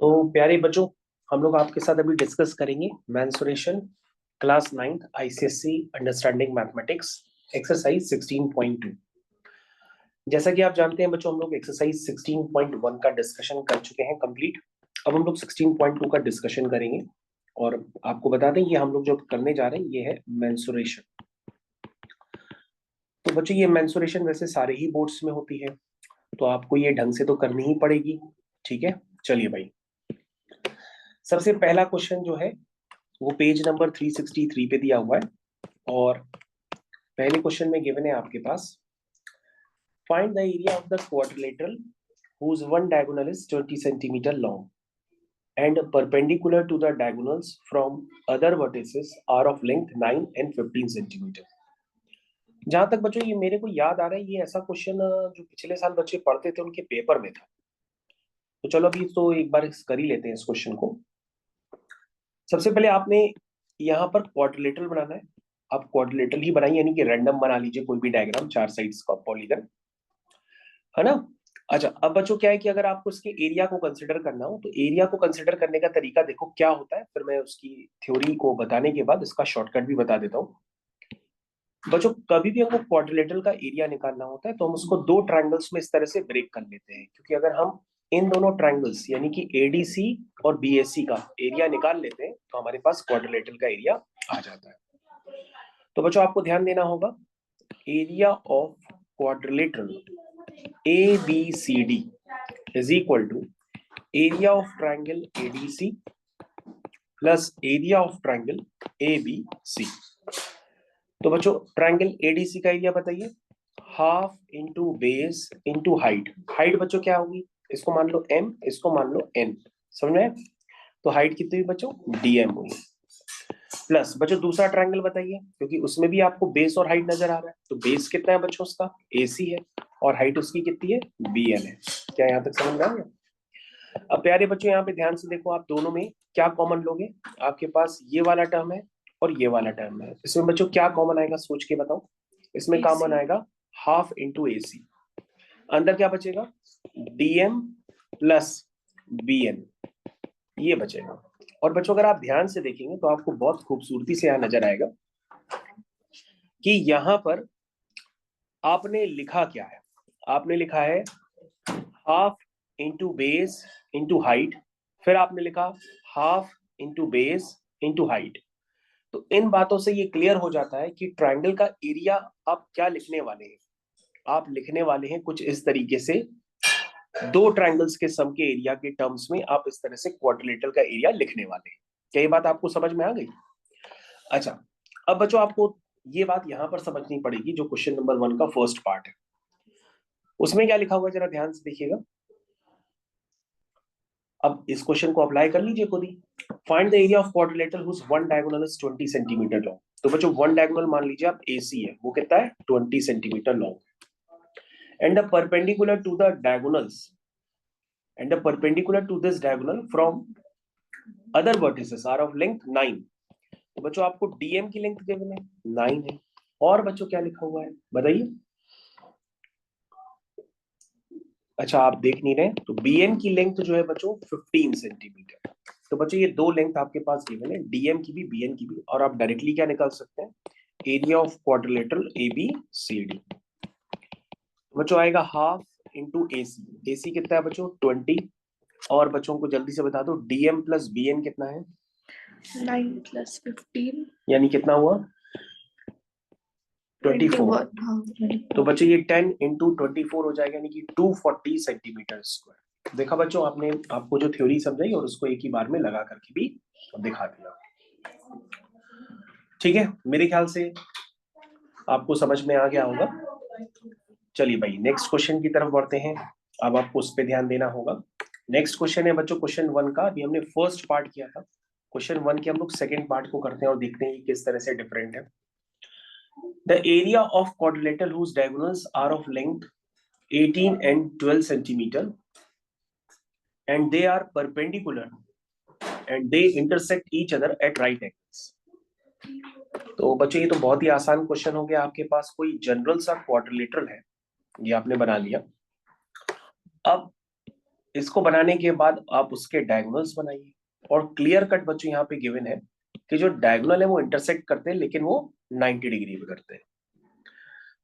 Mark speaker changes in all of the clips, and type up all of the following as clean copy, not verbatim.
Speaker 1: तो प्यारे बच्चों, हम लोग आपके साथ अभी डिस्कस करेंगे mensuration class 9 ICSE understanding mathematics exercise 16.2। जैसा कि आप जानते हैं बच्चों, हम लोग एक्सरसाइज 16.1 का डिस्कशन कर चुके हैं कंप्लीट। अब हम लोग 16.2 का डिस्कशन करेंगे और आपको बता दें ये हम लोग जो करने जा रहे हैं ये है मेंसुरेशन। तो बच्चों ये मेंसुरेशन वैसे सारे ही बोर्ड्स में होती है, तो आपको ये ढंग से तो करनी ही पड़ेगी। ठीक है, चलिए भाई। सबसे पहला क्वेश्चन जो है वो पेज नंबर 363 पे दिया हुआ है और पहले क्वेश्चन में गिवन है आपके पास, find the area of the quadrilateral whose one diagonal is 20 centimeter long and perpendicular to the diagonals from other vertices are of length 9 and 15 centimeter। जहां तक बच्चों ये मेरे को याद आ रहा है, ये ऐसा क्वेश्चन जो पिछले साल बच्चे पढ़ते थे उनके पेपर में था। तो चलो अभी तो एक बार कर ही लेते हैं इस क्वेश्चन को। सबसे पहले आपने यहाँ पर क्वाड्रिलेटरल बनाना है। आप क्वाड्रिलेटरल ही बनाइए, यानी कि रैंडम बना लीजिए कोई भी डायग्राम, चार साइड्स का पॉलीगन, है ना। अच्छा, अब बच्चों क्या है कि अगर आपको इसके एरिया को कंसिडर करना हो तो एरिया को कंसिडर करने का तरीका देखो क्या होता है, फिर मैं उसकी थ्योरी को बताने के बाद इसका शॉर्टकट भी बता देता हूँ। बच्चों कभी भी हमको क्वाड्रिलेटरल का एरिया निकालना होता है तो हम उसको दो ट्राइंगल्स में इस तरह से ब्रेक कर लेते हैं, क्योंकि अगर हम इन दोनों ट्राइंगल्स यानी कि एडीसी और बीएससी का एरिया निकाल लेते हैं तो हमारे पास क्वाड्रिलेटरल का एरिया आ जाता है। तो बच्चों आपको ध्यान देना होगा, area of quadrilateral A B C D is equal to area of triangle ADC plus area of triangle A B C. तो बच्चों ट्राइंगल एडीसी का एरिया बताइए, half into base into height. Height बच्चों क्या होगी, इसको मान लो m, इसको मान लो n, समझ में। तो हाइट कितनी हुई बच्चों, dm हुई। प्लस बच्चों दूसरा ट्राइंगल बताइए, क्योंकि उसमें भी आपको बेस और हाइट नजर आ रहा है। तो बेस कितना है बच्चों उसका, AC है, और हाइट उसकी कितनी है, BN है। क्या यहाँ तक समझ में आ गया। अब प्यारे बच्चों यहाँ पे ध्यान से देखो, आप दोनों में क्या कॉमन लोगे। आपके पास ये वाला टर्म है और ये वाला टर्म है, इसमें बच्चों क्या कॉमन आएगा सोच के बताओ। इसमें कॉमन आएगा हाफ इंटू AC। अंदर क्या बचेगा, DM प्लस BN, ये बचेगा। और बच्चों अगर आप ध्यान से देखेंगे तो आपको बहुत खूबसूरती से यहाँ नजर आएगा कि यहाँ पर आपने लिखा क्या है। आपने लिखा है half into base into height, फिर आपने लिखा half into base into height. तो इन बातों से ये क्लियर हो जाता है कि ट्राइंगल का एरिया आप क्या लिखने वाले हैं। आप लिखने वाले हैं कुछ इस तरीके से, दो ट्राइंगल्स के सम के एरिया के टर्म्स में आप इस तरह से क्वाड्रिलेटरल का एरिया लिखने वाले हैं। क्या ये बात आपको समझ में आ गई। अच्छा, अब बच्चों आपको ये बात यहां पर समझनी पड़ेगी, जो क्वेश्चन नंबर 1 का फर्स्ट पार्ट है उसमें क्या लिखा हुआ है, जरा ध्यान से देखिएगा। अब इस क्वेश्चन को अप्लाई कर लीजिए खुद ही। Find the area of quadrilateral whose one diagonal is 20 centimetre long. तो बच्चों वन डायगोनल मान लीजिए आप AC है, वो कितना है 20 centimetre long. And the perpendicular to the diagonals and the perpendicular to this diagonal from other vertices are of length 9। तो बच्चों आपको DM की लेंथ गिवन है 9 है, और बच्चों क्या लिखा हुआ है बताइए। अच्छा आप देख नहीं रहे, तो BN की लेंथ जो है बच्चों 15 सेंटीमीटर। तो बच्चों ये दो लेंथ आपके पास गिवन है, DM की भी BN की भी, और आप डायरेक्टली क्या निकाल सकते हैं, एरिया ऑफ क्वाड्रिलेटरल ABCD। बच्चों आएगा हाफ इंटू AC कितना है बच्चों 20, और बच्चों को जल्दी से बता दो DM प्लस BN कितना है
Speaker 2: 9 प्लस 15
Speaker 1: यानी कितना हुआ 24। तो बच्चों ये 10 इंटू 24 हो जाएगा, यानी कि 240 सेंटीमीटर स्क्वायर। देखा बच्चों, आपने आपको जो थ्योरी समझाई और उसको एक ही बार में लगा करके भी दिखा दिया। ठीक है, मेरे ख्याल से आपको समझ में आ गया होगा। चलिए भाई नेक्स्ट क्वेश्चन की तरफ बढ़ते हैं। अब आपको उस पर ध्यान देना होगा। नेक्स्ट क्वेश्चन है बच्चों क्वेश्चन 1 का। अभी हमने फर्स्ट पार्ट किया था, क्वेश्चन 1 के हम लोग सेकेंड पार्ट को करते हैं और देखते हैं किस तरह से डिफरेंट है। The area of quadrilateral whose diagonals are of length 18 and 12 centimeter and they are perpendicular and they intersect each other at right angles। तो बच्चों ये तो बहुत ही आसान क्वेश्चन हो गया। आपके पास कोई जनरल सा क्वाड्रिलेटरल है, ये आपने बना लिया, अब इसको बनाने के बाद आप उसके डायगोनल्स बनाइए, और क्लियर कट बच्चों यहाँ पे गिवन है कि जो डायगोनल है वो इंटरसेक्ट करते हैं, लेकिन वो 90 डिग्री पे करते हैं।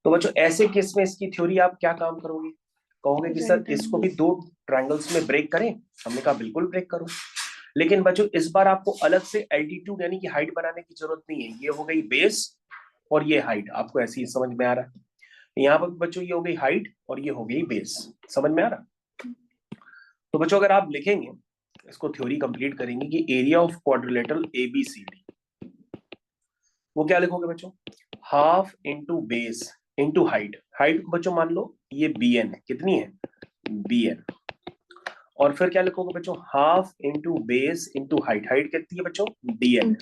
Speaker 1: तो बच्चों ऐसे केस में इसकी थ्योरी आप क्या काम करोगे, कहोगे कि सर इसको भी दो ट्रायंगल्स में ब्रेक करें। हमने कहा बिल्कुल ब्रेक करो, लेकिन बच्चों इस बार आपको अलग से एल्टीट्यूड यानी कि हाइट बनाने की जरूरत नहीं है। ये हो गई बेस और ये हाइट, आपको ऐसे ही समझ में आ रहा है। यहाँ पर बच्चों ये हो गई हाइट और ये हो गई बेस, समझ में आ रहा। तो बच्चों अगर आप लिखेंगे, इसको थ्योरी कंप्लीट करेंगे कि एरिया ऑफ क्वाड्रिलेटरल ABCD, वो क्या लिखोगे बच्चों, half into base into height. Height बच्चों मान लो ये BN है, कितनी है BN, और फिर क्या लिखोगे बच्चों, half into base into height. Height कितनी है बच्चों DN।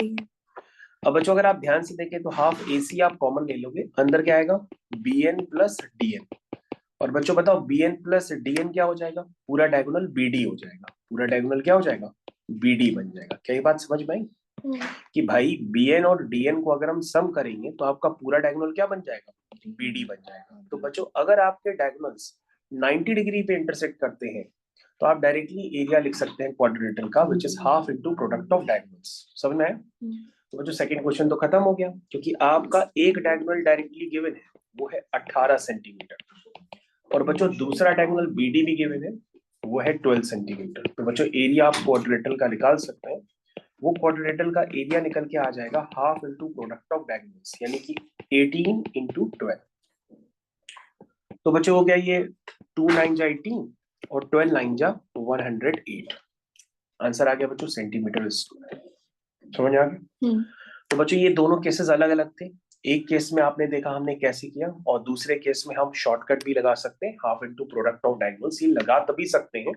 Speaker 1: अब बच्चों अगर आप ध्यान से देखें तो हाफ AC आप कॉमन ले लोगे, अंदर क्या आएगा BN प्लस DN। और बच्चों बताओ BN प्लस DN क्या हो जाएगा, पूरा डायगोनल BD हो जाएगा। पूरा डायगोनल क्या हो जाएगा, BD बन जाएगा। क्या ये बात समझ में आई कि भाई BN और DN को अगर हम सम करेंगे तो आपका पूरा डायगोनल क्या बन जाएगा, BD बन जाएगा। तो बच्चों अगर आपके डायगोनल्स 90 डिग्री पे इंटरसेक्ट करते हैं तो आप डायरेक्टली एरिया लिख सकते हैं क्वाड्रिलेटरल का, which is half into product of diagonals. समझ में आया। तो बच्चों सेकंड क्वेश्चन तो खत्म हो गया, क्योंकि आपका एक डायगोनल डायरेक्टली गिवन है वो है 18 सेंटीमीटर, और बच्चों दूसरा डायगोनल BD भी गिवन है वो है 12 सेंटीमीटर। तो बच्चों एरिया आप क्वाड्रिलेटरल का निकाल सकते हैं। वो क्वाड्रिलेटरल का एरिया निकल के आ जाएगा half into product of diagonals, यानी कि 18 इंटू 12। तो बच्चों हो गया ये 2 9 जा 18 और 12 9 जा 108। आंसर आ गया बच्चों सेंटीमीटर स्क्वायर। समझ आ गया। तो बच्चों ये दोनों केसेस अलग अलग थे। एक केस में आपने देखा हमने कैसे किया, और दूसरे केस में हम शॉर्टकट भी लगा सकते हैं, half into product of diagonals. ये लगा तभी सकते हैं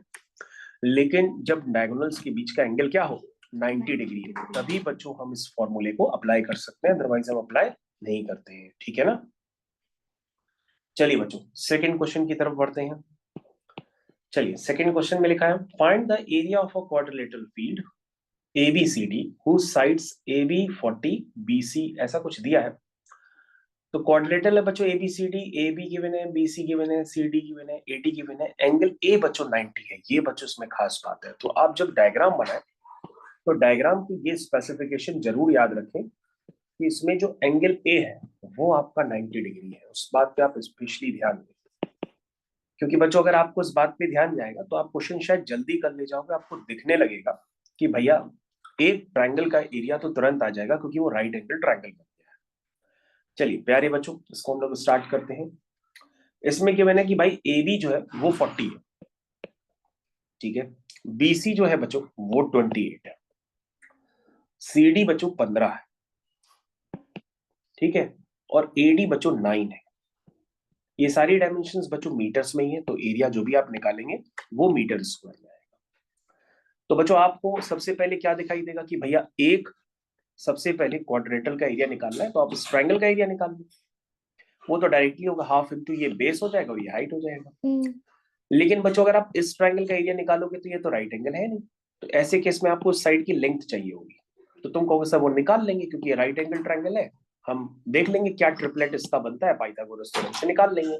Speaker 1: लेकिन जब डायगोनल्स के बीच का एंगल क्या हो 90 डिग्री, तभी बच्चों हम इस फॉर्मूले को अप्लाई कर सकते हैं, अदरवाइज हम अप्लाई नहीं करते हैं। ठीक है ना। चलिए बच्चों सेकंड क्वेश्चन की तरफ बढ़ते हैं। चलिए सेकंड क्वेश्चन में लिखा है find the area of a quadrilateral field ABCD whose sides AB 40 BC, ऐसा कुछ दिया है। तो क्वाड्रिलेटरल है बच्चों ABCD, AB गिवन है, BC गिवन है, CD गिवन है, AD गिवन है, एंगल A बच्चों 90 है। ये बच्चों इसमें खास बात है। तो आप जब डायग्राम बनाए तो डायग्राम की ये स्पेसिफिकेशन जरूर याद रखें कि इसमें जो एंगल A है वो आपका 90 डिग्री है। उस बात पे आप स्पेशली ध्यान दें, क्योंकि बच्चों अगर आपको इस बात पे ध्यान जाएगा तो आप क्वेश्चन शायद जल्दी कर ले जाओगे। आपको दिखने लगेगा कि भैया एक ट्रायंगल का एरिया तो तुरंत आ जाएगा क्योंकि वो राइट एंगल ट्रायंगल बन गया है। चलिए प्यारे बच्चों इसको हम लोग स्टार्ट करते हैं। इसमें क्या मैंने कि भाई AB जो है वो 40 है, ठीक है। BC जो है बच्चों वो 28 है, CD बच्चों 15 है, ठीक है, और AD बच्चों 9 है। ये सारी डायमेंशंस बच्चों मीटर्स में ही है, तो एरिया जो भी आप निकालेंगे वो मीटर स्क्वायर में आएगा। तो बच्चों आपको सबसे पहले क्या दिखाई देगा कि भैया एक सबसे पहले क्वाड्रिलेटरल का एरिया निकालना है, तो आप इस ट्रायंगल का एरिया निकाल लो। वो तो डायरेक्टली होगा हाफ इंटू ये बेस हो जाएगा और ये हाइट हो जाएगा। लेकिन बच्चों अगर आप इस ट्रायंगल का एरिया निकालोगे तो ये तो राइट एंगल है नहीं, तो ऐसे केस में आपको उस साइड की लेंथ चाहिए होगी। तो तुम कहोगे सर वो निकाल लेंगे क्योंकि ये राइट एंगल ट्रायंगल है, हम देख लेंगे क्या ट्रिपलेट इसका बनता है, पाइथागोरस थ्योरम से निकाल लेंगे।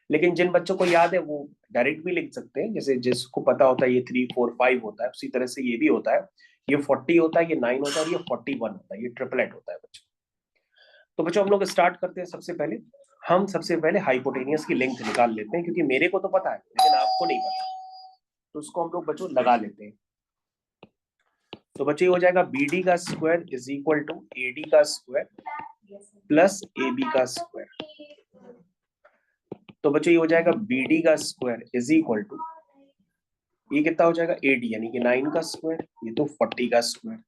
Speaker 1: लेकिन जिन बच्चों को याद है वो डायरेक्ट भी लिख सकते हैं, जैसे जिसको पता होता है ये 3 4 5 होता है, उसी तरह से ये भी होता है। ये 40 होता है, ये 9 होता है और ये 41 होता है, ये ट्रिपलेट होता है बच्चों। तो बच्चों हम लोग स्टार्ट करते हैं। सबसे पहले हाइपोटेनियस की लेंथ निकाल लेते हैं, क्योंकि मेरे को तो पता है लेकिन आपको नहीं पता, तो उसको हम लोग बच्चों लगा लेते हैं। तो बच्चे हो जाएगा BD का square is equal to AD का स्क्वायर प्लस AB का स्क्वायर। तो बच्चों ये हो जाएगा BD का स्क्वायर इज इक्वल टू, ये कितना हो जाएगा AD यानी कि 9 का स्क्वायर, ये तो 40 का स्क्वायर।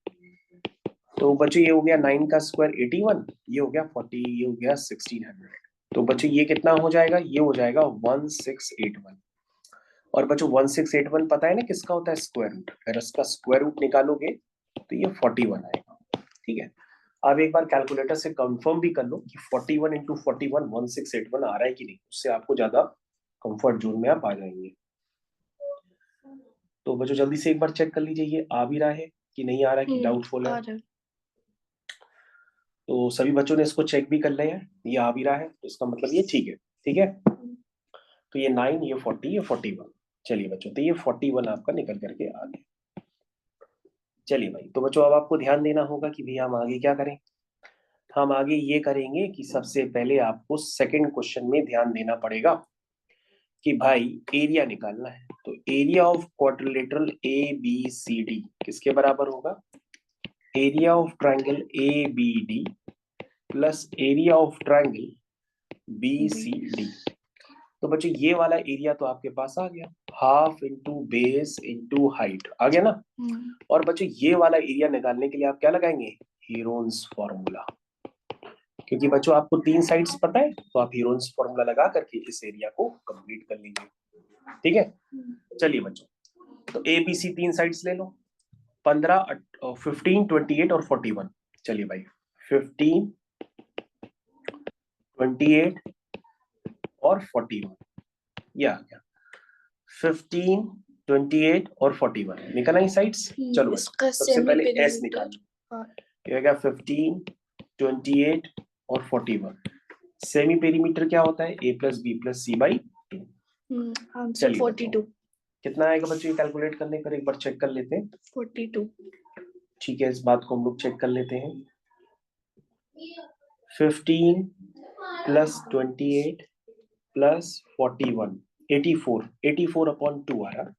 Speaker 1: तो बच्चों ये हो गया 9 का स्क्वायर 81, ये हो गया 40, ये हो गया 1600। तो बच्चों ये कितना हो जाएगा, ये हो जाएगा 1681। और बच्चों 1681 पता है ना किसका होता है, स्क्वायर रूट। अगर इसका स्क्वायर रूट निकालोगे तो ये 41 आएगा, ठीक है। अब एक बार कैलकुलेटर से कंफर्म भी कर लो कि 41 इंटू 41 1681 आ रहा है कि नहीं, उससे आपको ज्यादा कंफर्ट जोन में आप आ जाएंगे। तो बच्चों जल्दी से एक बार चेक कर लीजिए ये आ भी रहा है कि नहीं आ रहा है, कि डाउटफुल है। तो सभी बच्चों ने इसको चेक भी कर लिया है, ये आ भी रहा है, तो इसका मतलब ये ठीक है, ठीक है। तो ये 9, ये 40, ये 41। चलिए बच्चों, तो ये 41 आपका निकल करके आ गया। चलिए भाई, तो बच्चों अब आपको ध्यान देना होगा कि भैया हम आगे क्या करें। हम आगे ये करेंगे कि सबसे पहले आपको सेकंड क्वेश्चन में ध्यान देना पड़ेगा कि भाई एरिया निकालना है। तो area of quadrilateral A B C D किसके बराबर होगा? Area of triangle A B D plus area of triangle B C D. तो बच्चों ये वाला एरिया तो आपके पास आ गया, half into base into height आ गया ना। और बच्चों ये वाला एरिया निकालने के लिए आप क्या लगाएंगे? Heron's formula. क्योंकि बच्चों आपको 3 साइड्स पता है, तो आप हीरोन्स फॉर्मूला लगा करके इस एरिया को कंप्लीट कर लीजिए। ठीक है, चलिए बच्चों, तो ए बी सी 3 साइड्स ले लो, 15, 15, 28 और 41। चलिए भाई 15, 28 और 41 ये आ गया। 15, 28 और 41 निकल आई साइड्स। चलो भाई सबसे पहले एस निकालो। ये क्या? 15, 28 और 41। सेमी पेरीमीटर क्या होता है? A plus B plus C by 2। चलिए 42 कितना आएगा बच्चों? ये कैलकुलेट करने पर एक बार चेक कर लेते हैं।
Speaker 2: 42।
Speaker 1: ठीक है, इस बात को हम लोग चेक कर लेते हैं। 15 प्लस 28 प्लस 41 84 अपॉन 2 आ रहा,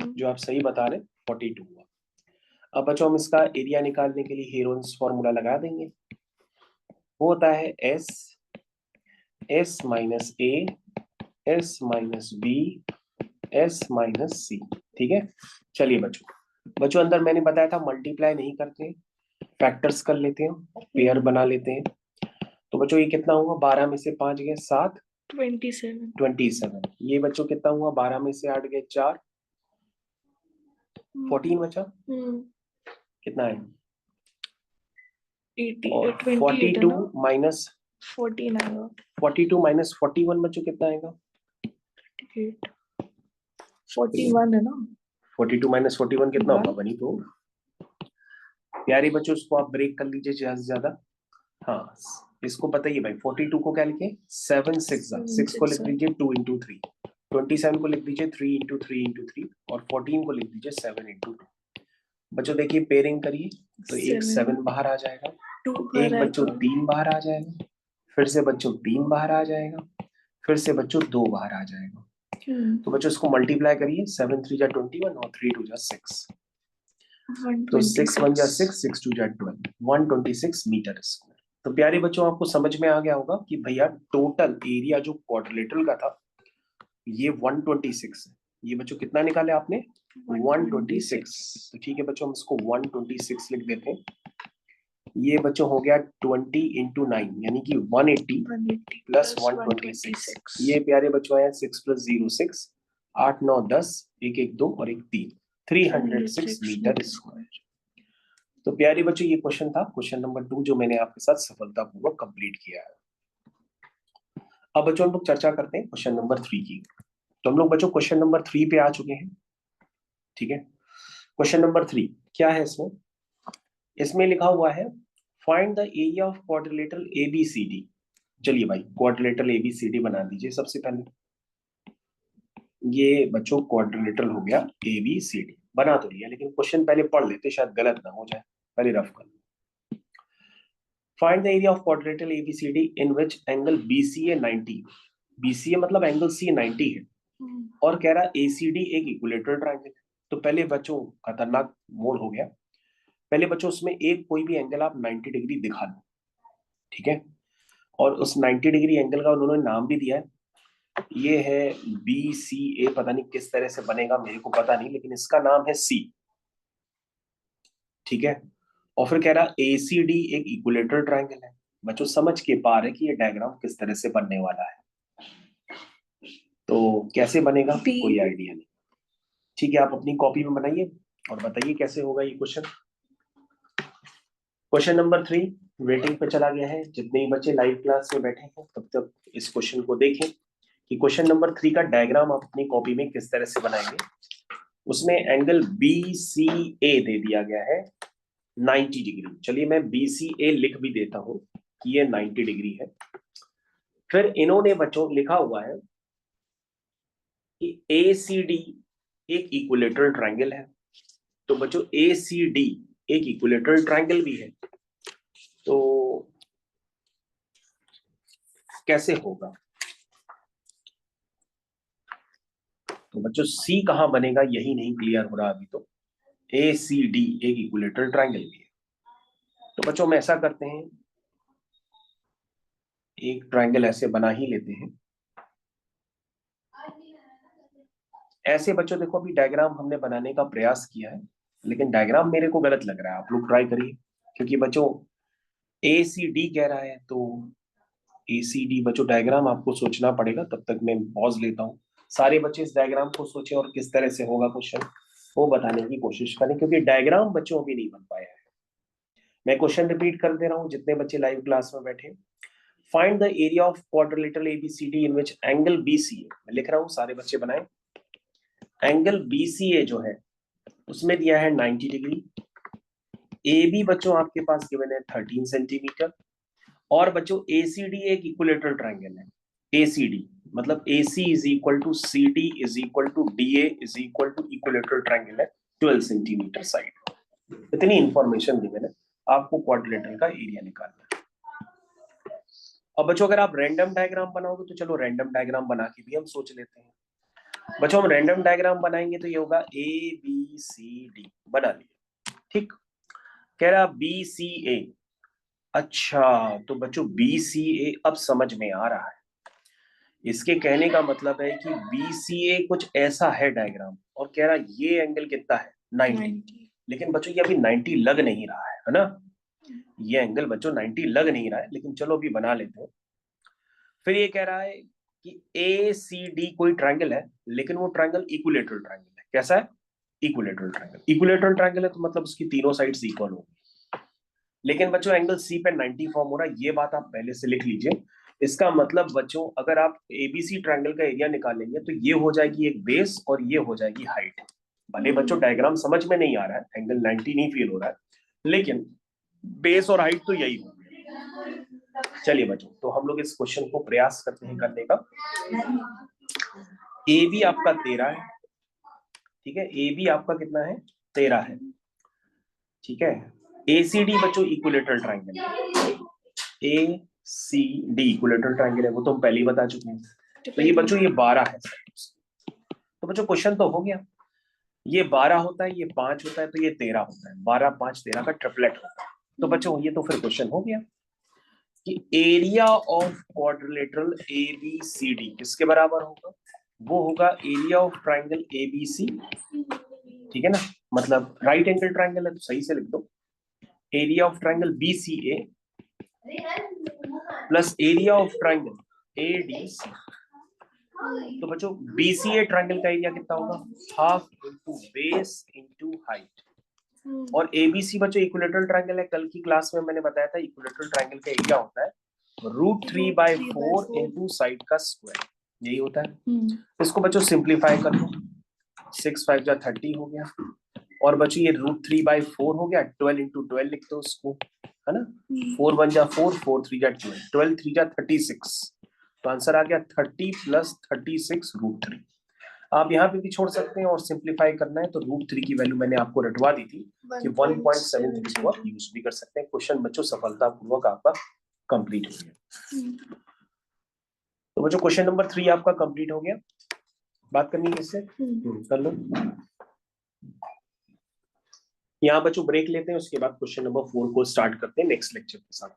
Speaker 1: जो आप सही बता रहे 42 हुआ। अब बच्चों हम इसका एरिया निकालने के लिए हेरोन्स फॉर्मूला लगा देंगे। वो होता है S, S minus A, S minus B, S minus C. ठीक है, चलिए बच्चों अंदर मैंने बताया था मल्टीप्लाई नहीं करते, फैक्टर्स कर लेते हैं, पेयर बना लेते हैं। तो बच्चों ये कितना हुआ? 12 में से 5 गए 7, 27। ये बच्चों कितना हुआ? 12 में से 8 गए 4, 14 बचा। कितना है? 42 माइनस 42 माइनस 41 बच्चों कितना आएगा?
Speaker 2: 41 है ना।
Speaker 1: 42 माइनस 41 कितना होगा? बनी तो प्यारे बच्चों, उसको आप ब्रेक कर लीजिए ज्यादा से ज्यादा। हाँ, इसको बताइए भाई 42 को क्या लिखे? 7 6 को लिख दीजिए 2 इंटू 3, 27 को लिख दीजिए 3 इंटू 3 इंटू 3 और 14 को लिख दीजिए 7 इंटू 2। बच्चों देखिए पेयरिंग करिए तो एक 7 बाहर आ जाएगा, एक बच्चों 3 बाहर आ जाएगा, फिर से बच्चों 3 बाहर आ जाएगा, फिर से बच्चों 2 बाहर आ जाएगा। तो बच्चों इसको मल्टीप्लाई करिए, 7 3 जा 21 और 3 2 जा 6। तो 6 1 जा 6, 6 2 जा 12, 126 मीटर स्क्वायर। तो प्यारे बच्चों आपको समझ में आ गया होगा कि भैया टोटल एरिया जो क्वाड्रिलेटरल का था ये 126 है। ये बच्चों कितना निकाले आपने? 126। तो ठीक है बच्चों, हम इसको 126 लिख देते हैं। ये बच्चों हो गया 20 इंटू 9 यानी कि 180 प्लस 126। ये प्यारे बच्चों आया 6 प्लस 0 6, 8 9 10, 1 1 2 और 1 3, 306 मीटर स्क्वायर। तो प्यारे बच्चों ये क्वेश्चन था, क्वेश्चन नंबर 2 जो मैंने आपके साथ सफलतापूर्वक कंप्लीट किया है। अब बच्चों हम लोग चर्चा करते हैं क्वेश्चन नंबर 3 की। तो हम लोग बच्चों क्वेश्चन नंबर 3 पे आ चुके हैं। ठीक है, क्वेश्चन नंबर 3 क्या है? इसमें लिखा हुआ है find the area of quadrilateral ABCD. चलिए भाई क्वाड्रिलेटरल एबीसीडी बना दीजिए सबसे पहले। ये बच्चों क्वाड्रिलेटरल हो गया एबीसीडी, बना तो लिया लेकिन क्वेश्चन पहले पढ़ लेते, शायद गलत ना हो जाए, पहले रफ कर। Find the area of quadrilateral ABCD in which angle BCA 90। BCA मतलब एंगल सी 90 है और कह रहा एसीडी एक इक्विलेटरल ट्रायंगल है। तो पहले बच्चों खतरनाक मोड हो गया। पहले बच्चों उसमें एक कोई भी एंगल आप 90 डिग्री दिखा दो। ठीक है, और उस 90 डिग्री एंगल का उन्होंने नाम भी दिया है, ये है बी सी ए। पता नहीं किस तरह से बनेगा मेरे को पता नहीं, लेकिन इसका नाम है सी। ठीक है, और फिर कह रहा ए सी डी एक इक्विलेटरल ट्रायंगल है। बच्चों समझ के पा रहे कि ये डायग्राम किस तरह से बनने वाला है, तो कैसे बनेगा कोई आइडिया नहीं। ठीक है, आप अपनी कॉपी में बनाइए और बताइए कैसे होगा ये क्वेश्चन। क्वेश्चन नंबर 3 वेटिंग पे चला गया है। जितने ही बच्चे लाइव क्लास में बैठे हैं तब तक इस क्वेश्चन को देखें कि क्वेश्चन नंबर 3 का डायग्राम आप अपनी कॉपी में किस तरह से बनाएंगे। उसमें एंगल बी सी ए दे दिया गया है 90 डिग्री। चलिए मैं बी सी ए लिख भी देता हूं कि ये 90 डिग्री है। फिर इन्होंने बच्चों लिखा हुआ है कि ए सी डी एक इक्विलेटरल ट्रायंगल है, तो बच्चों ACD एक इक्विलेटरल ट्रायंगल भी है, तो कैसे होगा? तो बच्चों C कहां बनेगा यही नहीं क्लियर हो रहा अभी, तो ACD एक इक्विलेटरल ट्रायंगल भी है। तो बच्चों हम ऐसा करते हैं, एक ट्रायंगल ऐसे बना ही लेते हैं। ऐसे बच्चों देखो अभी डायग्राम हमने बनाने का प्रयास किया है, लेकिन डायग्राम मेरे को गलत लग रहा है, आप लोग ट्राई करिए, क्योंकि बच्चों ACD कह रहा है, तो ACD बच्चों डायग्राम आपको सोचना पड़ेगा। तब तक मैं पॉज लेता हूँ, सारे बच्चे इस डायग्राम को सोचें और किस तरह से होगा क्वेश्चन वो बताने की कोशिश करें, क्योंकि डायग्राम बच्चों अभी नहीं बन पाया है। मैं क्वेश्चन रिपीट कर दे रहा हूँ जितने बच्चे लाइव क्लास में बैठे। Find the area of quadrilateral ABCD in which angle BCA, मैं लिख रहा हूँ सारे बच्चे बनाए। एंगल BCA जो है उसमें दिया है 90 डिग्री, AB बच्चों आपके पास गिवन है 13 सेंटीमीटर, और बच्चों ACD एक इक्विलेटरल ट्रायंगल है। ACD मतलब AC is equal to CD is equal to DA is equal to equilateral triangle है 12 सेंटीमीटर साइड। इतनी इंफॉर्मेशन दी मैंने, आपको क्वाड्रिलेटरल का एरिया निकालना है। अब बच्चों अगर आप रैंडम डायग्राम बनाओगे तो चलो रैंडम डायग्राम बना के भी हम सोच लेते हैं। बच्चों हम रैंडम डायग्राम बनाएंगे तो ये होगा ABCD बना लिया, ठीक। कह रहा BCA, अच्छा तो बच्चों BCA अब समझ में आ रहा है। इसके कहने का मतलब है कि BCA कुछ ऐसा है डायग्राम, और कह रहा ये एंगल कितना है 90। लेकिन बच्चों ये अभी 90 लग नहीं रहा है ना, ये एंगल बच्चों 90 लग नहीं रहा है, लेकिन चलो अभी बना लेते हैं। फिर ये कह रहा है कि ACD कोई ट्रायंगल है, लेकिन वो ट्रायंगल इक्विलेटरल ट्रायंगल है। कैसा है? Equilateral triangle. इक्विलेटरल ट्रायंगल है तो मतलब उसकी तीनों साइड्स इक्वल होंगी। लेकिन बच्चों एंगल C पे 90 फॉर्म हो रहा है, ये बात आप पहले से लिख लीजिए। इसका मतलब बच्चों अगर आप ABC ट्रायंगल का एरिया निकालेंगे तो ये हो जाएगी एक बेस और ये हो जाएगी हाइट। भले बच्चों डायग्राम समझ में नहीं आ रहा है, एंगल 90 नहीं फील हो रहा है, लेकिन बेस और हाइट तो यही होगी। चलिए बच्चों, तो हम लोग इस क्वेश्चन को प्रयास करते हैं करने का। AB आपका 13 है, ठीक है। AB आपका कितना है? 13 है, ठीक है। ACD बच्चों इक्विलेटरल ट्रायंगल है, ACD इक्विलेटरल ट्रायंगल है, वो तो हम पहले ही बता चुके हैं। तो ये बच्चों ये 12 है। तो बच्चों क्वेश्चन तो हो गया, ये 12 होता है, ये 5 होता है, तो ये 13 होता है। 12 5 13 का ट्रिपलेट होता है। तो बच्चों ये तो फिर क्वेश्चन हो गया कि एरिया ऑफ क्वाड्रिलेटरल ABCD किसके बराबर होगा? वो होगा एरिया ऑफ ट्रायंगल ABC, ठीक है ना। मतलब राइट एंगल ट्रायंगल है तो सही से लिख दो, area of triangle BCA plus area of triangle ADC। तो बच्चों BCA ट्रायंगल का एरिया कितना होगा? Half into base into height. और ABC बच्चों इक्विलेटरल ट्रायंगल है, कल की क्लास में मैंने बताया था इक्विलेटरल ट्रायंगल का एरिया होता है √3/4 इंटू साइड का स्क्वायर, यही होता है। इसको बच्चों सिंप्लीफाई कर लो, 6 5 जा 30 हो गया, और बच्चों ये √3/4 हो गया, 12 इंटू 12 लिख दो उसको, है ना। 4 1 जा 4, 4 3 जा 12, 12 3 जा 36, तो आंसर आ गया 30 प्लस 36 √3। आप यहाँ पे भी छोड़ सकते हैं, और सिंप्लीफाई करना है तो √3 की वैल्यू मैंने आपको रटवा दी थी कि 1.73 को आप यूज भी कर सकते हैं। क्वेश्चन बच्चों सफलतापूर्वक आपका कंप्लीट हो गया। तो बच्चों क्वेश्चन नंबर 3 आपका कंप्लीट हो गया। बात करनी है किससे? कर लो। यहाँ बच्चों ब्रेक लेते हैं, उसके बाद क्वेश्चन नंबर 4 को स्टार्ट करते हैं नेक्स्ट लेक्चर के साथ।